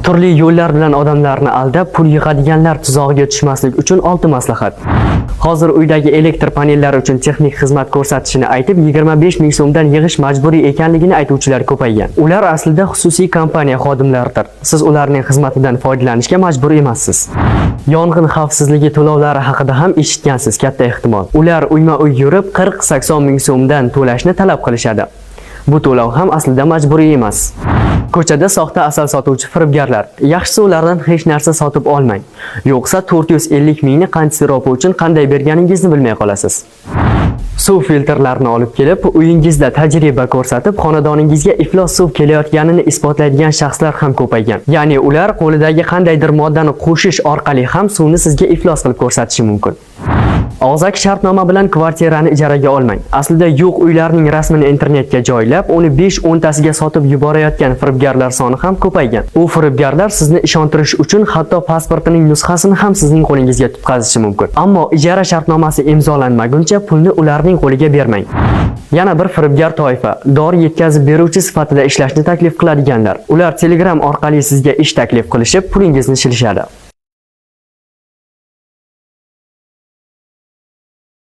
Turli yo'llar bilan odamlarni aldab, pul yig'adiganlar tuzog'iga tushmaslik uchun 6 maslahat. Hozir uydagi elektr panellari uchun texnik xizmat ko'rsatishini aytib, 25 ming so'mdan yig'ish majburiy ekanligini aytuvchilar ko'paygan. Ular aslida xususiy kompaniya xodimlaridir. Siz ularning xizmatidan foydalanishga majbur emassiz. Yong'in xavfsizligi to'lovlari haqida ham eshitgansiz, katta ehtimol. Ular uyma-uy yurib 40-80 ming so'mdan to'lashni talab qilishadi. Bu to'lov ham aslida majburiy emas. Ko'chada soxta asal sotuvchi firibgarlar. Yaxshisi ulardan hech narsa sotib olmang. Yo'qsa 450 mingni qand siropi uchun qanday berganingizni bilmay qolasiz. Suv filtrlarini olib kelib, uyingizda tajriba ko'rsatib, xonadoningizga iflos suv kelayotganini isbotlaydigan shaxslar ham ko'paygan. Ya'ni ular qo'lidagi qandaydir moddani qo'shish orqali ham suvni sizga iflos qilib ko'rsatishi mumkin. Og'zaki shartnoma bilan kvartirani ijaraga olmang. Aslida yo'q uylarning rasmini internetga joylab, uni 5-10 tasiga sotib yuborayotgan firibgarlar soni ham ko'paygan. U firibgarlar sizni ishontirish uchun hatto pasportining nusxasini ham sizning qo'lingizga tutqazishi mumkin. Ammo ijara shartnomasi imzolanmaguncha pulni ularning qo'liga bermang. Yana bir firibgar toifa, dori yetkazib beruvchi sifatida ishlashni taklif qiladiganlar. Ular Telegram orqali sizga ish taklif qilishib, pulingizni shilishadi.